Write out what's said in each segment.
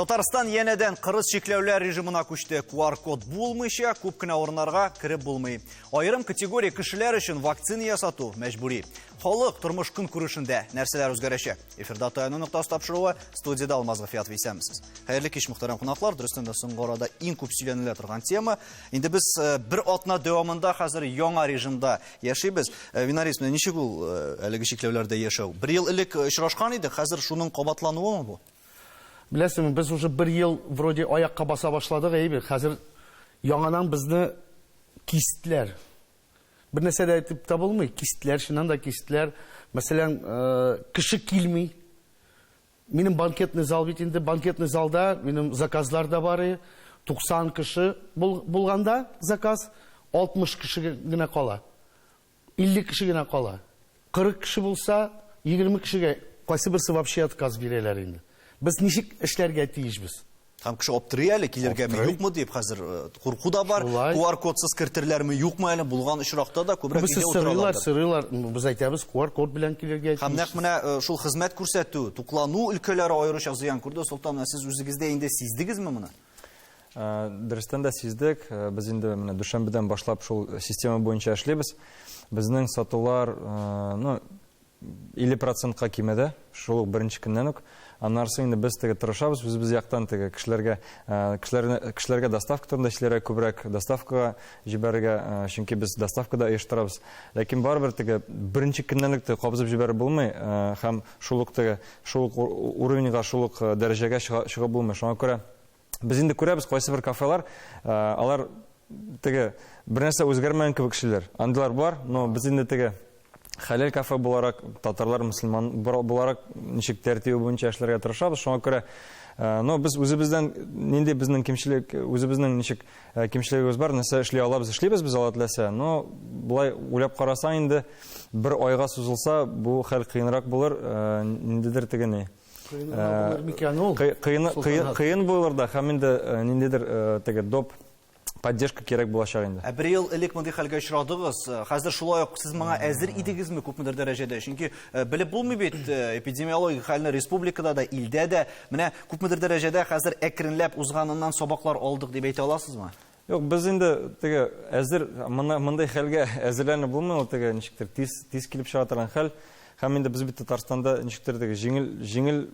Татарстан yeniden қырыс шеклеулер режимына көшті. QR-код болмайша, көп кіне орынарға кіріп болмай. Айырым категория кішілер үшін вакцина ясату мәжбүри. Халық тұрмыш күн күрішінде нәрселер өзгереше. Эфирда таяну нұқтасы тапшыруы студияда Алмазға фият вейсемісіз. Хайырлы кеш мұқтарам қонақлар, дұрыстында соңғы орада ең көп сөйленілер тұрған тема. Енді біз бір атна дәуамында қазір яңа режимда яшайбыз. Винарис, мене неше бұл әлігі шеклеулерде яшау? Бір ел ілік ұшырашқан еді, қазір шуның қабатлануы ма бұл? Білесің, біз уже бір ел вроде аяққа баса башладық, қазір яңанан бізді кистілер. Bir нәрсе де айтып табылмай, кистілер, шынан да кистілер. Мәселен, кіші келмей. Менің банкетный зал бетінде, банкетный залда менің заказлар да бары. 90 кіші болғанда заказ, 60 кіші гіне қала. 50 кіші гіне қала. 40 кіші болса, 20 кішіге қайсы бірсі вообще отказ берелер енді. Біз нешік ішлерге тиішбіз. Там кіші оптыры әлі келерге ме юқ мұ деп қазір қорқу да бар. QR-кодсыз кіртірлер ме юқ мұ әлі бұлған ұшырақта да көбірек үйде отыралардар. Сырылар, біз айтабыз QR-код білен келерге тиішбіз. Хамнақ мұна шул қызмет көрсету, тұқлану үлкелері айырыша зиян көрді. Солтан, сіз өзіңізде енді сездіңіз ме мұны? Дұрыстан да сездік. Біз енді дүшенбіден башлап шул система бойынша әшлебіз. Біздің сатулар 50%-қа кемеді. Шул бірінші күннен үк. Анарсы енді біз тегі тұрышабыз, біз яқтан тегі кішілерге доставка тұрында ішілері көбірек доставкаға жіберіге, шынке біз доставкада ештірабыз. Ләкин бар бір тегі бірінші күнненлікті қобызып жібері болмай, хам шулық уровенеға, шулық дәрежеге шыға болмай. Шоңа көре, біз енді көреміз қойсы бір кафелар, алар тегі бір нәрсе өзгермейін көбі кішілер. Андылар бар, но біз енді тегі Халел кафе боларак, татарлар, мұсылман боларак, нешік тәртеуі бойынша әшлерге тұрышабыз. Шоңа көре, біз өзіміздің, ненде біздің кемшілік, өзіміздің нешік кемшілігіміз бар, нәрсе ішлей алабыз, ішлейбіз біз алатыласа. Но бұлай ойлап қараса енді бір ойға созылса, бұл хәл қиынырақ болыр, нендедір тегіне. Қиын болыр да, хаминді нендедір теге доп, поддержка керек болашақ енді. Бір ел әлік мұндай қалға ұшырадығыз. Қазір шулай сіз маңа әзір идегіз ме көпмедір дәрежеде? Шынки біліп болмай бет эпидемиология халіне республикада да, илде де, міне көпмедір дәрежеде қазір әкірінләп ұзғанынан собақлар алдық деп айта аласыз ма? Yok, біз енді әзір мұндай халге әзірләні болмай, нешіктер тез келіп шығатырған хал. Хам енді біз бітті Татарстанда нешіктер жеңіл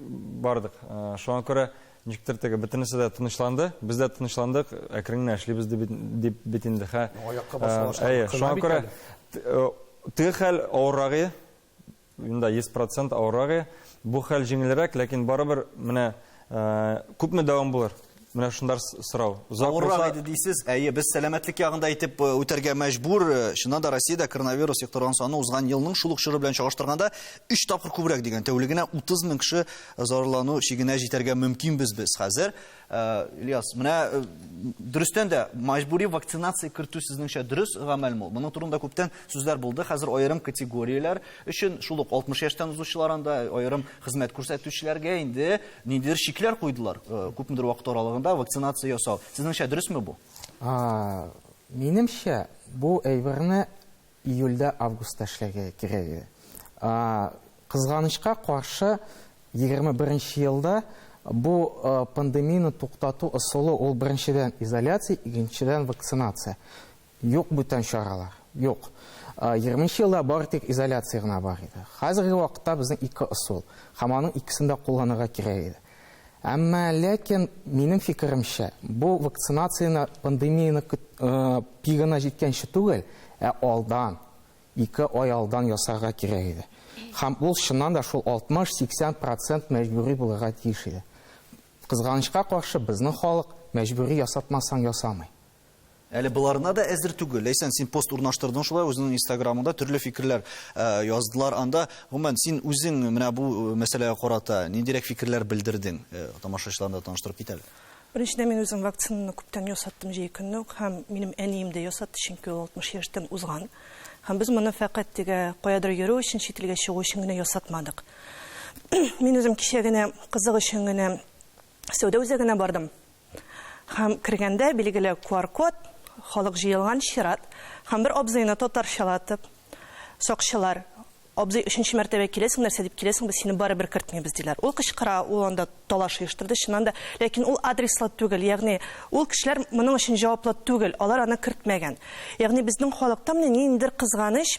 бардық. Шоған көре нешіктер бітінісі де тынышланды, біз де тынышландық, әкіріңні әшлейбіз деп бетінді. Шоған көре тігі хал ауырағы, 10% ауырағы, бұл хал жеңілірек, ләкин бары бір көп ме дауым болыр. Мына шындар сұрау. Ауыррақ еді дейсіз, біз сәләмәтлік яғында айтып өтерге мәжбүр. Шынада Россияда коронавирус секторған саны ұзған елінің шулық шыры білен шағыштырғанда 3 тапқыр көбірек деген. Тәулігіне 30 мың кіші зарылану шегіне жетерге мүмкін біз қазір. Ильяс, мына дұрыстен де мәжбүри вакцинация кірту сізніңше дұрыс ғамәл мол. Мұның тұрында көптен сөздер болды. Қазір айырым категориялар үшін шулық 60 яштан ұзушыларында айырым қызмет көрсетушілерге енді нендер шеклер қойдылар. Көпмедір уақыт аралығында вакцинация ясау. Сізніңше дұрыс мы бұл? Менімше, бұл әйбіріні июльда августа әшлерге керегі. Қызғанышқа қаршы 21 елда бұл пандемияны тоқтату ұсылы ол біріншіден изоляция, екіншіден вакцинация. Yok бүтін шаралар. Yok. 20 жылда бар тек изоляция ғана бар еді. Қазіргі уақытта біздің 2 ұсыл. Хаманың ikisinde қолғаныға керек еді. Әмма ләкин менің фикірімше, бұл вакцинацияны пандемияны пигана жеткенші түгел, алдан, 2 ай алдан ясарға керек еді. Бұл шыннан да шул 60-80% мәжбүри бұлыға тиіш еді. Қызғанышқа қаршы біздің халық мәжбүри ясатмасаң ясамай. Әлі бұларына да әзір түгіл. Лейсен, сен пост урнаштырдың шулай, өзінің инстаграмында түрлі фикірлер яздылар. Анда, ғымен, сен өзің мінә бұл мәселеге қората, нендерек фикірлер білдірдің? Тамашашыларында таныштырып кетелі. Біріншіден мен өзім вакцинаны көптен ясаттым жей күнні. Хам менің әнейімді ясатты, шынки 60 яштан ұзған. Хам біз мұны фәқат деге қоядыр еру үшін, шетілге шығу үшін гіне ясатмадық. Мен өзім кешегіне қызығы үшін гіне сәуді өзегіне бардым. Хам кіргенде белгілі QR-код, халық жиылған шират, хам бір обзайны тотар шалатып, соқшылар абзый 3-нче мәртәбә киләсең, нәрсә дип киләсең, без сине барыбер кертмибез диләр. Ул кычкыра, ул анда талаш оештырды, чыннан да, ләкин ул адреслы түгел, ягъни ул кешеләр моның өчен җаваплы түгел, алар аны кертмәгән. Ягъни безнең халыкта менә ниндидер кызганыч,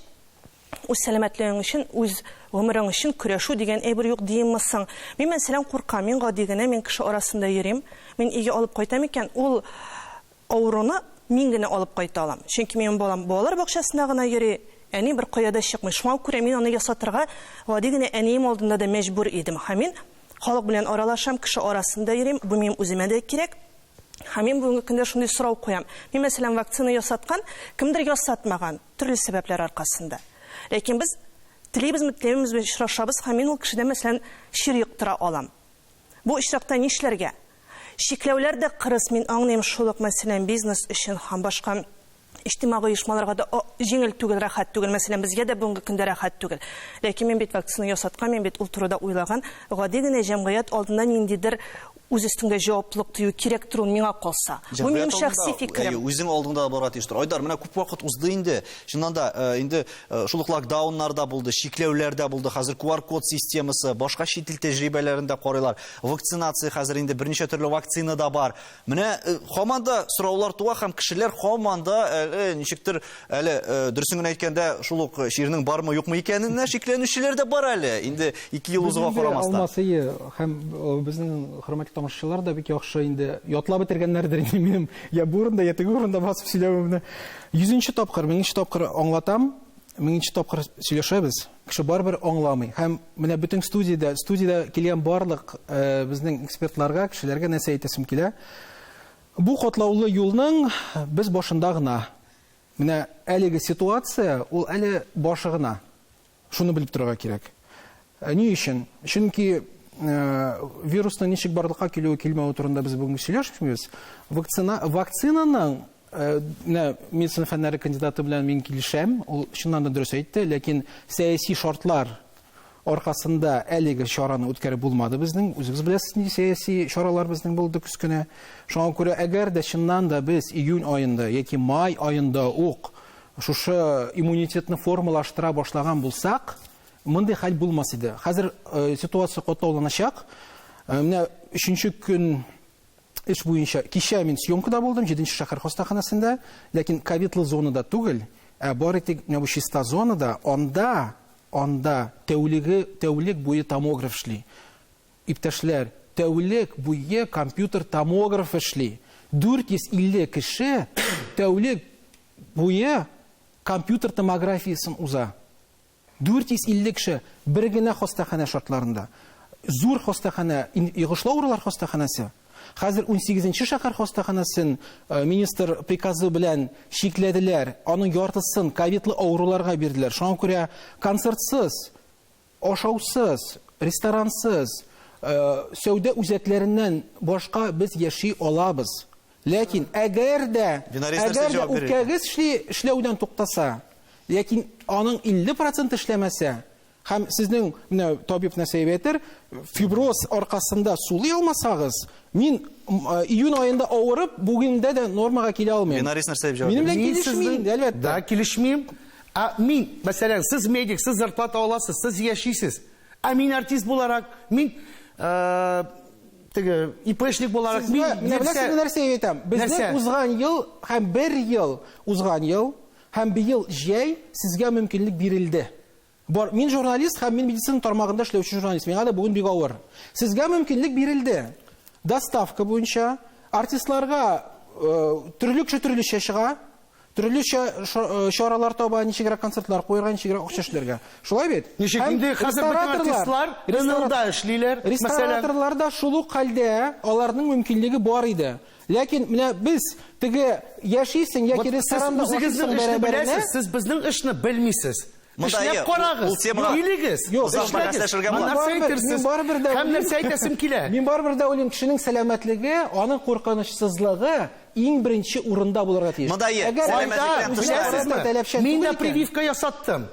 үз сәламәтлегең өчен, үз гомерең өчен көрәшү дигән әйбер юк диеммисең. Мин мәсәлән куркам, мин гади генә, мин кеше арасында йөрим, мин өйгә алып кайтам икән, ул авыруны мин генә алып кайта алам. Чөнки минем балам балалар бакчасында гына йөри, әни бер каяда чыкмый. Шуңа күрә мин аны ясатырга гади генә әнием алдында да мәҗбүр идем. Һәм мин халык белән аралашам, кеше арасында йөрим, бу минем үземә дә кирәк. Һәм мин бүгенге көндә шундый сорау куям. Мин мәсәлән вакцина ясаткан, кемдер ясатмаган, төрле сәбәпләр аркасында. Ләкин без телибезме, телибезме очрашабыз, һәм мин ул кешедән мәсәлән шир йоктыра алам. Бу очракта нишләргә? Шикләүләр дә кырыс, мин аңлыйм, шулык мәсәлән бизнес өчен һәм башка иҗтимагый оешмаларга да җиңел түгел, рәхәт түгел. Мәсәлән, безгә дә бүгенге көндә рәхәт түгел. Ләкин мин бит вакцина ясаткан, мин бит ул турыда уйлаган, гади генә җәмгыять алдында ниндидер үз өстендә җаваплылык тою кирәк тору миңа калса. Бу минем шәхси фикерем. Үзең алдыңда барат иштер. Айдар, менә күп вакыт узды инде. Шуннан да инде шулык локдауннар да булды, шикләүләр дә булды. Хәзер QR-код системасы, башка чит ил тәҗрибәләрендә карыйлар. Вакцинация хәзер инде берничә төрле вакцина да бар. Менә һаманда сораулар туа һәм кешеләр һаманда ничектер әле дөресен генә әйткәндә шулык ширнең бармы юкмы икәненә шикләнүчеләр дә бар әле. Инде 2 ел узуга карамастан. Алмасы һәм безнең хөрмәтле тамашачылар да бик яхшы инде ятлап бетергәннәрдер инде минем я бу урында я теге урында басып сөйләвемне 100-нче тапкыр, 1000-нче тапкыр аңлатам, 1000-нче тапкыр сөйләшәбез. Кеше барбер аңламый. Һәм менә бөтен студиядә килгән барлык безнең экспертларга, кешеләргә нәрсә әйтәсем килә. Бу катлаулы юлның без башында гына. Менә әлеге ситуация, ул әле башы гына. Шуны белеп торырга кирәк. Ни өчен? Чөнки вирусның ничек барлыкка килүе килмәү турында без бүген сөйләшмибез. Вакцинаның медицина фәннәре кандидаты белән мин килешәм, ул чыннан да дөрес әйтте, ләкин сәяси шартлар аркасында әлеге чараны үткәреп булмады безнең. Үзегез беләсез, ни сәяси чаралар безнең булды көз көне. Шуңа күрә әгәр дә чыннан да без июнь аенда яки май аенда ук шушы иммунитетны формалаштыра башлаган булсак, мондай хәл булмас иде. Хәзер ситуация катлауланачак. Менә 3нче көн эш буенча кичә мин съемкада булдым 7нче шәһәр хастаханасында, ләкин ковидлы зонада түгел, бары тик менә бу чиста зонада, анда тәүлек буе томограф эшли. Иптәшләр, тәүлек буе компьютер томограф эшли. 450 кеше тәүлек буе компьютер томографиясын уза. 450 кеше бер генә хастахана шартларында. Зур хастахана, йогышлы авырулар хастаханасы. Хәзер 18нче шәһәр хастаханасын министр приказы белән шикләделәр. Аның яртысын ковидлы авыруларга бирделәр. Шуңа күрә концертсыз, ашаусыз, ресторансыз, сәүдә үзәкләреннән башка без яши алабыз. Ләкин әгәр дә үпкәгез эшләүдән туктаса, ләкин аның 50% эшләмәсә, һәм сезнең менә табиб нәрсә әйтер, фиброз аркасында сулый алмасагыз, мин июнь аенда авырып, бүгендә дә нормага килә алмыйм. Бинарис нәрсә дип җавап Минем белән килешмим, әлбәттә. Да, килешмим. Мин, мәсәлән, сез медик, сез зарплата аласыз, сез яшисез. Мин артист буларак, мин теге ИПшник буларак, мин нәрсә әйтәм. Безнең узган ел һәм бер ел узган ел һәм быел җәй сезгә мөмкинлек бирелде. Мин журналист һәм мин медицина тармагында эшләүче журналист. Миңа да бүген бик авыр. Сезгә мөмкинлек бирелде. Доставка буенча артистларга төрлечә чыга, төрлечә чаралар таба, ничегрәк концертлар куярга, ничегрәк акча эшләргә. Шулай бит? Ничек инде хәзер бөтен артистлар рынокта эшлиләр. Рестораторларда шулук хәлдә аларның мөмкинлеге бар иде. Ләкин менә без теге яшисең яки ресторанда үзегезнең эшне беләсез, сез безнең эшне белмисез. Эшләп карагыз. Билегез. Һәм нәрсә әйтәсем килә. Мин барбер дә уйлыйм, кешенең сәламәтлеге, аның куркынычсызлыгы иң беренче урында булырга тиеш. Мин дә прививка ясаттым.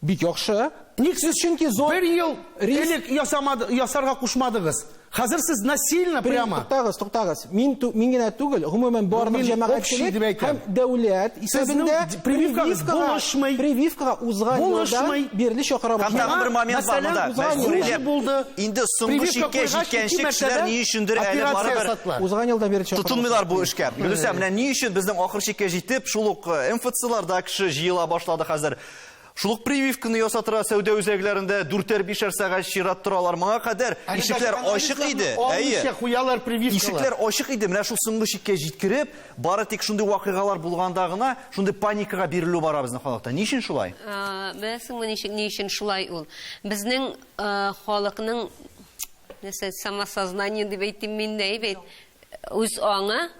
Бик яхшы. Ник сез чөнки бер ел элек ясарга кушмадыгыз? Хәзер сез насильно прямо. Туктагыз. Мин генә түгел, гомумән барлык Мин общий дип җәмәгатьчелек әйтәм. һәм дәүләт исәбендә прививкагыз булышмый. прививкага узган Булышмый. елда биреле чакыра Һәм башлады. тагын бер момент бар монда. Мәсәлән, булды. Инде соңгы Прививка чиккә куйгач, җиткәнче ики кешеләр мәртәбә ни өчендер әле операция барыбер ясаттылар. Узган елда биреле чакыра. тотынмыйлар бу эшкә. Югыйсә, менә ни өчен безнең ахыр чиккә җитеп, шул ук МФЦларда кеше җыела башлады хәзер. Шул ук прививканы ясатыра сәүдә үзәкләрендә 4-5 сәгать чират торалар. Моңа кадәр ишекләр ачык иде. Әйе. Куялар прививкалар. Ишекләр ачык иде. Менә шул соңгы чиккә җиткереп, бары тик шундый вакыйгалар булганда гына шундый паникага бирелү бара безнең халыкта. Ни өчен шулай? Беләсеңме ни өчен шулай ул? Безнең халыкның самосознание дип әйтим мин дә бит. Үз аңы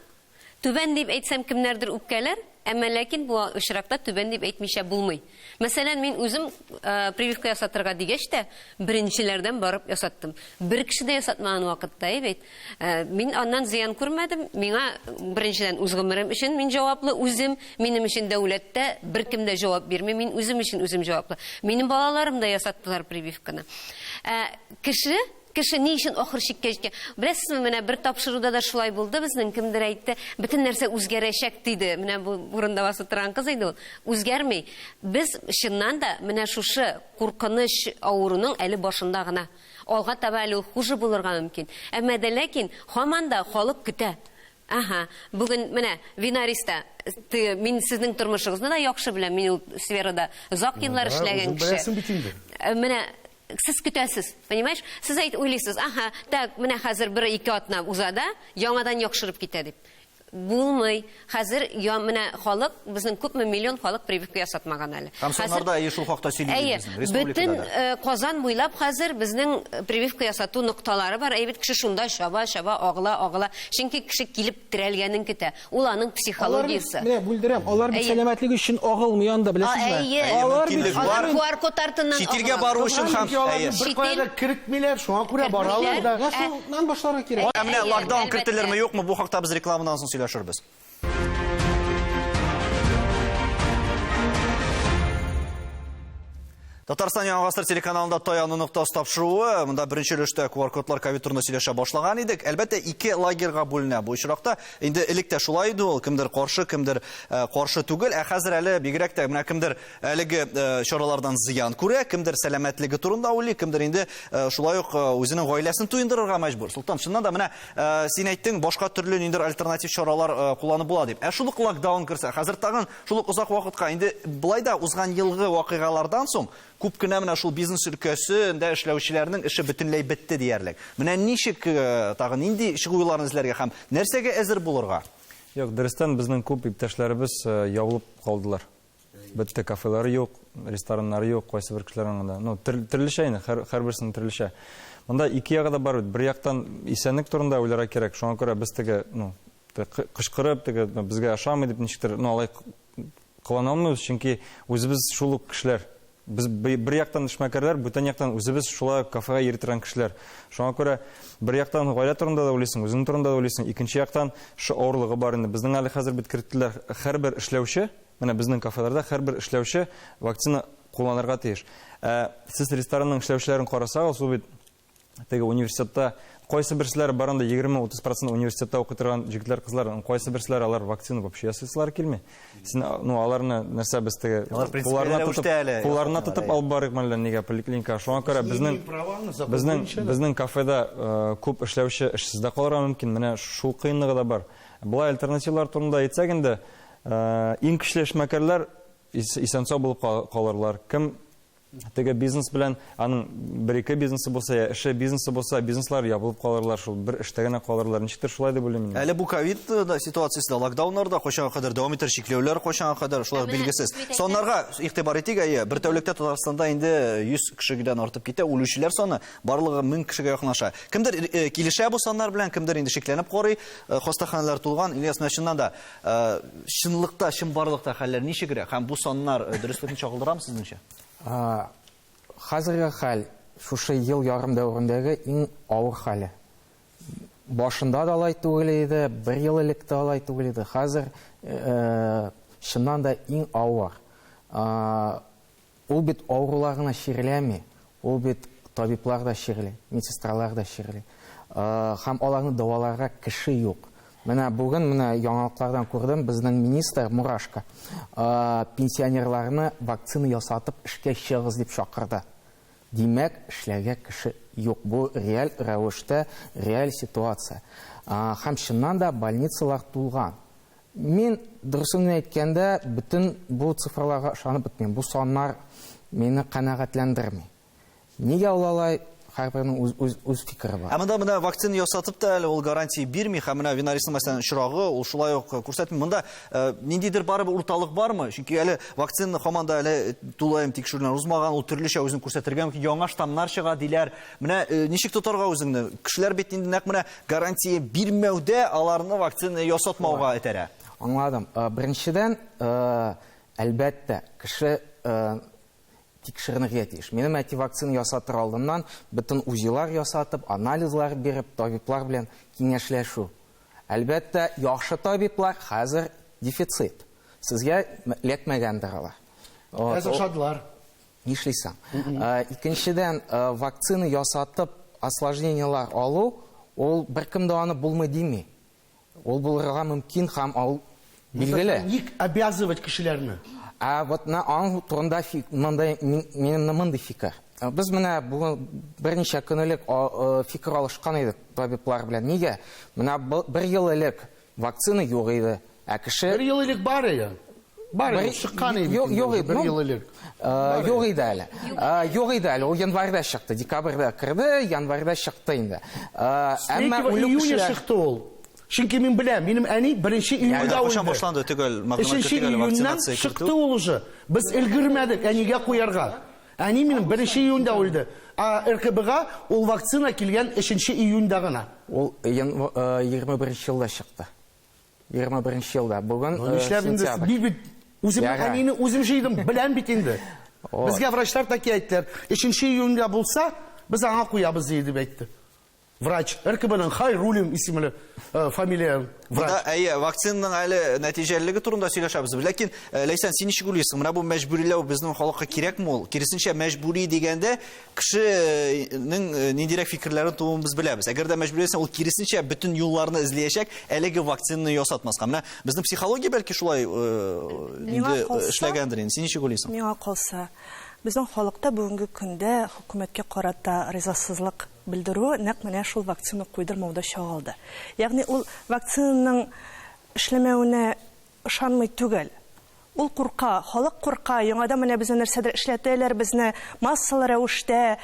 түбән дип әйтсәм кемнәрдер үпкәләр, әмма ләкин бу очракта түбән дип әйтмичә булмый. Мәсәлән, мин үзем прививка ясатырга дигәч тә беренчеләрдән барып ясаттым. Бер кеше дә ясатмаган вакытта бит. Мин аннан зыян күрмәдем. Миңа беренчедән үз гомерем өчен мин җаваплы үзем, минем өчен дәүләттә беркем дә җавап бирмәй. Мин үзем өчен үзем җаваплы. Минем балаларым да ясаттылар прививканы. Кеше ни өчен ахыр чиккә җиткән? Беләсезме, менә бер тапшыруда да шулай булды. Безнең кемдер әйтте, бөтен нәрсә үзгәрәчәк диде. Менә бу урында басы торган кыз иде ул. Үзгәрмәй. Без чыннан да менә шушы куркыныч авыруның әле башында гына. Алга таба әле хуже булырга мөмкин. Әмма дә ләкин һаман да халык көтә. Бүген менә Винариста мин сезнең тормышыгызны да яхшы беләм. Мин ул сферада озак еллар эшләгән кеше. Менә сез көтәсез, понимаешь? Сез уйлыйсыз, так, менә хәзер 1-2 атна узада, яңадан яхшырып китә дип. Булмый. Хәзер менә халык, безнең күпме миллион халык прививка ясатмаган әле. Һәм соннарда шул хакта сөйлибез бөтен Казан буйлап хәзер безнең прививка ясату нокталары бар. Әйбет кеше шунда чаба, агыла. Чөнки кеше килеп терәлгәнен көтә. Ул аның психологиясе. Менә бүлдерәм, алар бит сәламәтлеге өчен агылмый анда, беләсезме? Алар бит QR код артыннан Читилгә бару өчен һәм Бер кайда кертмиләр, шуңа күрә баралар да. Шуннан башларга кирәк. Менә локдаун кертелерме юкмы, бу хакта без рекламадан соң сөйләшербез. Татарстан Яңа Гасыр телеканалында Таяны нокта тапшыруы. Монда беренче өлештә QR-кодлар ковид турында сөйләшә башлаган идек. Әлбәттә, 2 лагерьга бүленә. Бу очракта инде элек тә шулай иде ул. Кемдер каршы түгел. Хәзер әле бигрәк тә менә кемдер әлеге чаралардан зыян күрә, кемдер сәламәтлеге турында уйлый, кемдер инде шулай ук үзенең гаиләсен туендырырга мәҗбүр. Султан, чыннан да менә син әйттең, башка төрле ниндер альтернатив чаралар кулланып була дип. Шул ук локдаун кирсә, хәзер тагын шул ук узак вакытка инде булай да узган елгы вакыйгалардан соң күп кенә менә шул бизнес өлкәсендә эшләүчеләрнең эше бөтенләй бетте диярлек. Менә ничек тагын нинди чыгуйларны эзләргә һәм нәрсәгә әзер булырга? Юк, дөрестән безнең күп иптәшләребез ябылып калдылар. Бетте кафелары юк, рестораннары юк, кайсы бер кешеләрнең анда. Ну, төрлечә инде, һәрберсенең төрлечә. Монда ике ягы да бар. Бер яктан исәнлек турында уйларга кирәк. Шуңа күрә без теге, кычкырып, теге безгә ашамый дип ничектер, алай кылана алмыйбыз, чөнки үзебез шул ук кешеләр. Biz bir яктан эшмәкәрләр, бүтән яктан үзебез шулай кафега йөртергән кешеләр. Шуңа күрә бер яктан гаилә турында да уйлыйсың, үзең турында да уйлыйсың. Икенче яктан шу авырлыгы бар инде. Безнең әле хәзер бит кертеләр. Һәрбер эшләүче, менә безнең кафеларда һәрбер эшләүче вакцина кулланырга тиеш. Сез ресторанның эшләүчеләрен карасагыз, ул бит теге университетта кайсы берселәр барында 20-30% университетта укый торган җегетләр, кызлар, кайсы берселәр алар вакцина вообще ясыйлар килми. Син аларны нәрсә без теге кулларына тотып алып барыйк мәллә нигә поликлиника. Шуңа күрә безнең кафеда күп эшләүче эшсез дә калырга мөмкин. Менә шул кыенлыгы да бар. Булай альтернативалар турында әйтсәк инде, иң көчле эшмәкәрләр исән-сау булып калырлар. Кем теге бизнес белән, аның 1-2 бизнесы булса, эше бизнесы булса, бизнеслар ябылып калырлар, шул бер эштә генә калырлар. Ничектер шулай дип уйлыйм мин. Әле бу ковид ситуациясендә локдауннарда кайчанга кадәр дәвам итәр чикләүләр, кайчанга кадәр шулар билгесез. Соннарга игътибар итик, бер тәүлектә Татарстанда инде 100 кешедән артып китә, үлүчеләр саны барлыгы 1000 кешегә якынлаша. Кемдер килешә бу саннар белән, кемдер инде шикләнеп карый, хастаханәләр тулган. Ильяс, чыннан да чынлыкта, чынбарлыкта хәлләр ничегрәк һәм бу саннар дөреслекне чагылдырамы сезнеңчә? Хәзерге хәл шушы ел ярым дәврендәге иң авыр хәле. Башында да алай түгел иде, 1 ел элек тә алай түгел иде. Хәзер чыннан да иң авыр. Ул бит авыруларына ширләми, ул бит табиблар да ширли, медсестралар да ширли. һәм аларны даваларга кеше юк. Менә бүген яңалыклардан күрдем, безнең министр Мурашко пенсионерларны вакцина ясатып эшкә чыгыгыз дип чакырды. Димәк, эшләргә кеше юк. Бу реаль рәвештә, реаль ситуация. Һәм чыннан да больницалар тулган. Мин дөресен әйткәндә, бөтен бу цифрларга ышанып бетмим. Бу саннар мине канәгатьләндерми. Нигә алалай? Һәрбернең үз фикере бар. Монда вакцина ясатып та әле ул гарантия бирми, һәм менә Винарисның мәсәлән чырагы, ул шулай ук күрсәтми. Монда ниндидер барыбер урталык бармы? Чөнки әле вакцина һаман да әле тулаем тикшерүләр узмаган, ул төрлечә үзен күрсәтергә мөмкин, яңа штаммнар чыга диләр. Менә ничек тотарга үзеңне? Кешеләр бит инде нәкъ менә гарантия бирмәүдә аларны вакцина ясатмауга этәрә. Аңладым. Беренчедән, әлбәттә, кеше тикшеренергә тиеш. Минем әти вакцина ясатыр алдыннан бөтен УЗИлар ясатып, анализлар биреп, табиблар белән киңәшләшү. Әлбәттә, яхшы табиблар хәзер дефицит. Сезгә ләкмәгәндер алар. Хәзер шадлар. Нишлисәң? Икенчедән, вакцина ясатып, осложнениялар алу, ул беркем дә аны булмый дими. Ул булырга мөмкин һәм ал билгеле. Ник обязывать кешеләрне? Вот на аң турында минем мындай фикер. Без менә берничә көн элек фикер алышкан идек табиблар белән. Нигә? Менә бер ел элек вакцина юк иде. Кеше Бер ел элек бар иде. Бар иде, чыккан иде. Юк иде. Бер ел элек. Юк иде әле. Юк иде әле. Ул январьда чыкты, декабрьдә кирде, январьда чыкты инде. Әмма июньдә чыкты ул. Чөнки мин беләм, минем әни 1 июньдә Кайчан башланды төгәл мәгълүмат кертелгән вакцинация чыкты ул уже. Без өлгермәдек әнигә куярга. Әни минем 1 июньдә үлде. РКБга ул вакцина килгән 3 июньдә гына. Ул 21 елда чыкты. 21 елда. Бүген сентябрь. Үзем әнине үзем җыйдым, беләм бит инде. Безгә врачлар такие әйттеләр. 3 июньдә булса, без аңа куябыз дип әйтте. Врач, РКБның Хайруллин исемле фамилия врач. Вакцинаның әле нәтиҗәлелеге турында сөйләшәбез. Ләкин Ләйсән, син ничек уйлыйсың? Менә бу мәҗбүриләү безнең халыкка кирәкме ул? Киресенчә, мәҗбүри дигәндә кешенең ниндирәк фикерләрен тууын без беләбез. Әгәр дә мәҗбүри исән, ул киресенчә бөтен юлларны эзләячәк, әлеге вакцинаны ясатмаска. Менә безнең психология бәлки шулай инде эшләгәндер. Син ничек уйлыйсың? Миңа калса, безнең халыкта бүгенге көндә хөкүмәткә карата ризасызлык белдерү нәкъ менә шул вакцина куйдырмауда чагалды. Ягъни ул вакцинаның эшләмәвенә ышанмый түгел. Ул курка, халык курка, яңадан менә безне нәрсәдер эшләтәләр, безне массалы рәвештә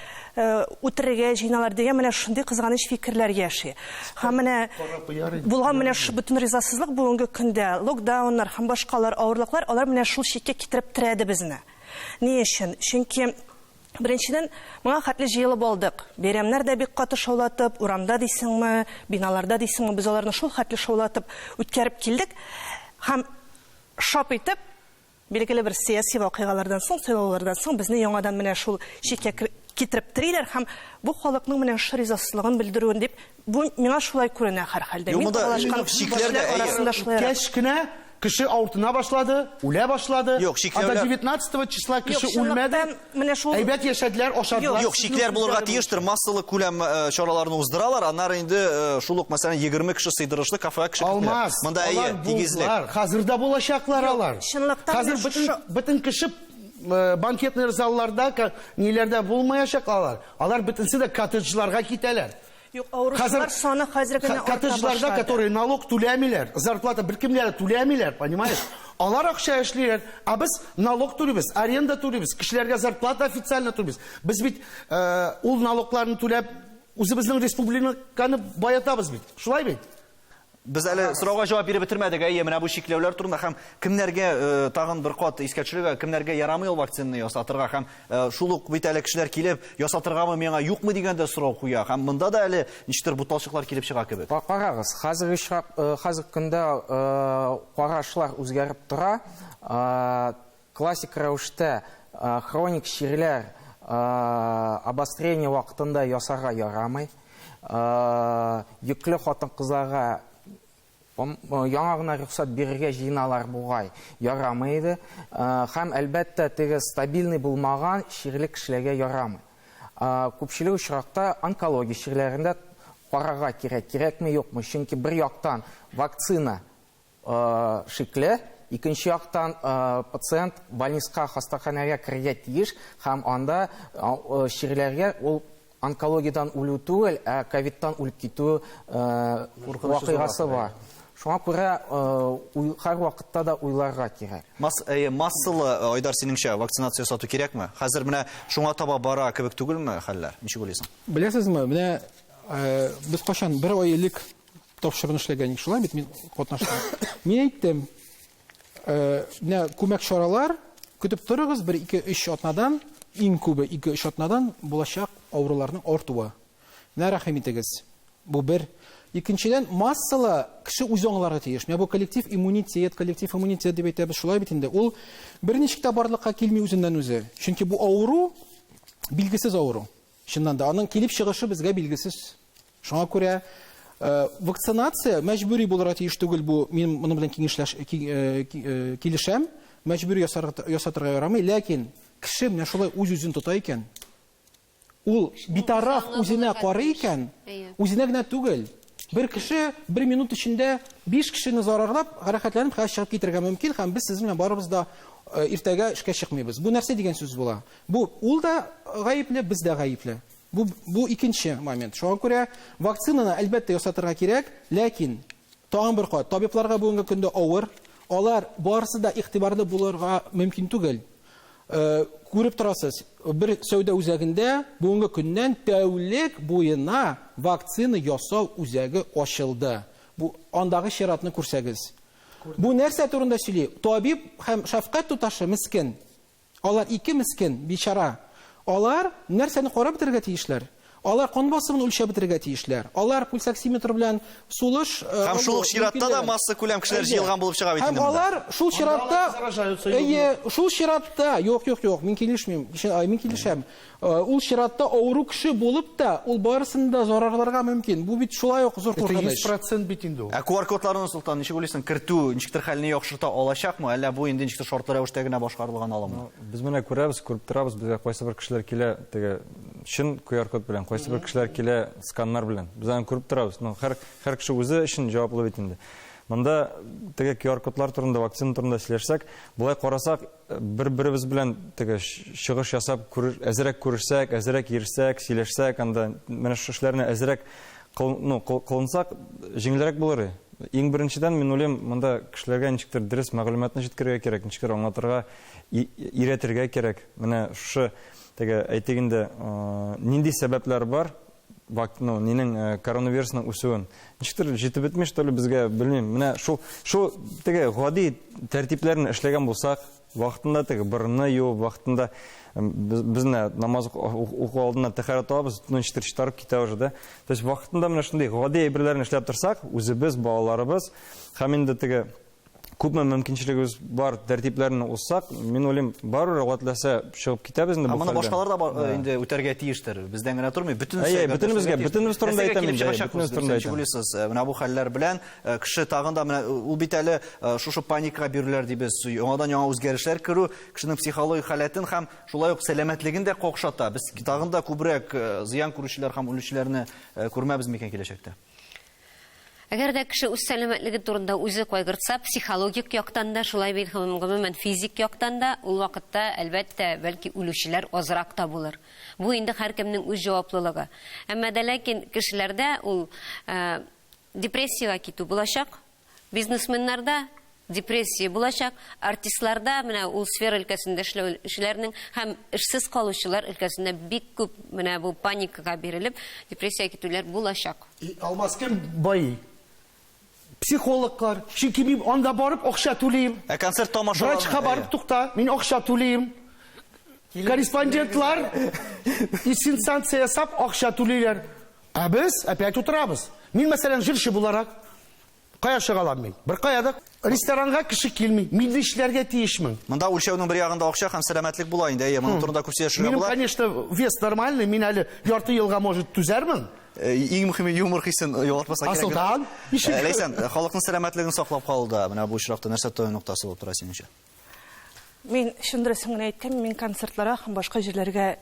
үтерергә җыйналар дигән менә шундый кызганыч фикерләр яши. Һәм менә булган менә шу бөтен ризасызлык бүгенге көндә, локдауннар һәм башкалар авырлыклар, алар менә шул чиккә китереп терәде безне. Ни өчен? Чөнки беренчедән моңа хәтле җыелып алдык. Бәйрәмнәр дә бик каты шаулатып, урамда дисеңме, биналарда дисеңме, без аларны шул хәтле шаулатып үткәреп килдек. Һәм шап итеп, билгеле бер сияси вакыйгалардан соң, сайлаулардан соң безне яңадан менә шул чиккә китереп териләр һәм бу халыкның менә ризасызлыгын белдерүен дип, бу миңа шулай күренә һәр хәлдә. Мин арасында шулай. Кешкенә кеше авыртына башлады, үлә башлады. Анда 19 числа кеше үлмәде. Әйбәт яшәделәр, ашадылар. Юк, шикләр булырга тиештер. Массалы күләм чараларны уздыралар. Аннары инде шул ук, мәсәлән, 20 кеше сыйдырышлы кафега кеше килә. Монда тигезлек. Хәзер дә булачаклар алар. Хәзер бөтен кеше банкетный залларда, ниләрдә булмаячак алар. Алар бөтенсе дә коттеджларга китәләр. Хәзер саны хәзер генә коттеджларда, которые налог түләмиләр, зарплата беркемләр түләмиләр, понимаешь? Алар акча эшлиләр, а без налог түлибез, аренда түлибез, кешеләргә зарплата официально түлибез. Без бит ул налогларны түләп, үзебезнең республиканы баятабыз бит. Шулай бит? Без әле сорауга җавап биреп бетермәдек. Менә бу шикләүләр турында һәм кемнәргә тагын бер кат искә төшерергә, кемнәргә ярамый ул вакцинаны ясатырга һәм шул ук бит әле кешеләр килеп ясатыргамы, миңа юкмы дигәндә сорау куя. Һәм монда да әле ничектер буталчыклар килеп чыга кебек. Карагыз, хәзер көндә карашлар үзгәреп тора. Классик рәвештә хроник ширләр обострение вакытында ясарга ярамый. Йөкле хатын-кызларга яңа гына рөхсәт бирергә җыйналар бугай ярамый иде. Һәм әлбәттә теге стабильный булмаган ширле кешеләргә ярамый. Күпчелек очракта онкология ширләрендә карарга кирәкме юкмы, чөнки бер яктан вакцина шикле, икенче яктан пациент больницага, хастаханәгә керергә тиеш, һәм анда чирләргә ул онкологиядан үлү түгел, ә ковидтан үлеп китү вакыйгасы бар. Шуңа күрә һәр вакытта да уйларга кирәк. Массалы, Айдар, синеңчә, вакцинация ясату кирәкме? Хәзер менә шуңа таба бара кебек түгелме хәлләр? Ничек уйлыйсың? Беләсезме, менә без кашан бер ай элек тапшырын эшләгән ик, шулай бит мин катнаштым. Мин әйттем, менә күмәк чаралар көтеп торыгыз, 1-2-3 атнадан, иң күбе 2-3 атнадан булачак авыруларның артуы. Менә рәхим итегез. Бу бер. Икенчедән, массалы кеше үзе аңларга тиеш. Менә бу коллектив иммунитет дип әйтәбез, шулай бит инде. Ул берничек тә барлыкка килми үзеннән үзе. Чөнки бу авыру билгесез авыру. Чыннан да аның килеп чыгышы безгә билгесез. Шуңа күрә вакцинация мәҗбүри булырга тиеш түгел. Бу мин моны белән килешәм. Мәҗбүри ясатырга ярамый, ләкин кеше менә шулай үз-үзен тота икән. Ул битараф үзенә карый икән, үзенә генә түгел. Бер кеше 1 минут эчендә 5 кешене зарарлап, хәрәкәтләнеп чыгып китәргә мөмкин, һәм без сезнең барыбыз да иртәгә эшкә чыкмыйбыз. Бу нәрсә дигән сүз була? Бу ул да гаепле, без дә гаепле. Бу икенче момент. Шуңа күрә вакцинаны әлбәттә ясатырга кирәк, ләкин тагын бер кат, табибларга бүгенге көндә авыр, алар барысы да игътибарлы булырга мөмкин түгел. Күреп торасыз, бер сәүдә үзәгендә бүгенге көннән тәүлек буена вакцина ясау үзәге ачылды. Бу андагы ширатны күрсәгез. Бу нәрсә турында сөйли? Табиб һәм шәфкать туташы мискин. Алар ике мискин, бичара. Алар нәрсәне карап бетерергә тиешләр. Алар кан басымын үлчәп бетерергә тиешләр. Алар пульсоксиметр белән сулыш һәм шул чиратта да масса күләм кешеләр җыелган булып чыга бит инде. Һәм алар шул чиратта, шул чиратта, юк, мин килешмим. Мин килешәм. Ул чиратта авыру кеше булып та, ул барысында зарарларга мөмкин. Бу бит шулай ук зур куркыныч. 100% бит инде ул. QR-кодларны, Султан, ничек уйлыйсың, кертү ничектер хәлне яхшырта алачакмы, әллә бу инде ничектер шартлы рәвештә генә башкарылган аламы? Без менә күрәбез, күреп торабыз, безгә кайсы бер кешеләр килә, теге чын QR-код белән, кайсы бер кешеләр килә сканнар белән. Без аны күреп торабыз. Һәр кеше үзе өчен җаваплы бит инде. Монда теге QR-кодлар турында, вакцина турында сөйләшсәк, булай карасак, бер-беребез белән теге чыгыш ясап, әзрәк күрешсәк, әзрәк йөрсәк, сөйләшсәк, анда менә шу эшләрне әзрәк кылынсак, җиңелрәк булыр. Иң беренчедән мин уйлыйм, монда кешеләргә ничектер дөрес мәгълүматны җиткерергә кирәк, ничектер аңлатырга, өйрәтергә кирәк. Менә шу теге әйтегендә нинди сәбәпләр бар? Нинең коронавирусның үсүен. Ничектер җитеп бетмеш төрле безгә, белмим. Менә шул теге гади тәртипләрне эшләгән булсак, вакытында теге борынны юып, вакытында безне намаз уку алдына тәһарәт алабыз, ничектер читарып китә уже да. То есть вакытында менә шундый гади әйберләрне эшләп торсак, үзебез, балаларыбыз, һәм инде теге күпме мөмкинчелегебез бар тәртипләрне узсак, мин уйлыйм, барыр вакытласа чыгып китәбез инде бу хәлдән. Аны башкалар да инде үтәргә тиештер. Бездән генә тормый, бөтенебез турында әйтәм инде. Менә бу хәлләр белән кеше тагын да менә ул бит әле шушы паникага бирүләр дибез. Яңадан-яңа үзгәрешләр керү кешенең психологик халәтен һәм шулай ук сәламәтлеген дә какшата. Без тагын да күбрәк зыян күрүчеләр һәм үлүчеләрне күрмәбез микән киләчәктә? Әгәр дә кеше үз сәламәтлеге турында үзе кайгыртса, психологик яктан да, шулай бит гомумән физик яктан да, ул вакытта әлбәттә бәлки үлүчеләр азрак та булыр. Бу инде һәркемнең үз җаваплылыгы. Әмма дә ләкин кешеләрдә ул депрессиягә китү булачак, бизнесменнарда депрессия булачак, артистларда менә ул сфера өлкәсендә эшләүчеләрнең һәм эшсез калучылар өлкәсендә бик күп менә бу паникага бирелеп, депрессиягә китүләр булачак. Алмаскан бай психологлар, чөнки мин анда барып акча түлим. Концерт тамашалар. Врачка барып тукта, мин акча түлим. Корреспондентлар инстанция ясап акча түлиләр. Ә без опять утырабыз. Мин мәсәлән җырчы буларак кая чыгалам мин? Бер каяда ресторанга кеше килми. Мин эшләргә тиешмен. Монда үлчәүнең бер ягында акча һәм сәламәтлек була инде. Моның турында күп сөйләшергә була. Минем, конечно, вес нормальный, мин әле ярты елга может түзәрмен. Иң мөһиме юмор хисен югалтмаса кирәк. Асылдан. Ләйсән, халыкның сәламәтлеген саклап калуда. Менә бу очракта нәрсә той ноктасы булып тора синеңчә? Мин шундыйсын гына әйткән, мин концертларга һәм башка җирләргә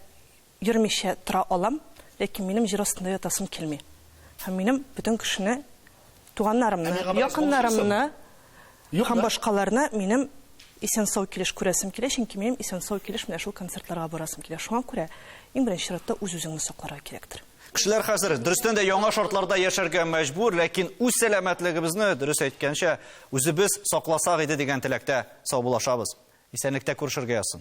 йөрмичә тора алам, ләкин минем җир астында ятасым килми. һәм минем бөтен кешене, туганнарымны, Әмма якыннарымны, Юк һәм да. башкаларны минем исән-сау килеш күрәсем килә, чөнки минем исән-сау килеш менә шул концертларга барасым килә. Шуңа күрә иң беренче чиратта үз-үзеңне сакларга кирәктер. Кешеләр хәзер дөрестән дә яңа шартларда яшәргә мәҗбүр, ләкин үз сәламәтлегебезне дөрес әйткәнчә үзебез сакласак иде дигән теләктә саубуллашабыз. Исәнлектә күрешергә язсын.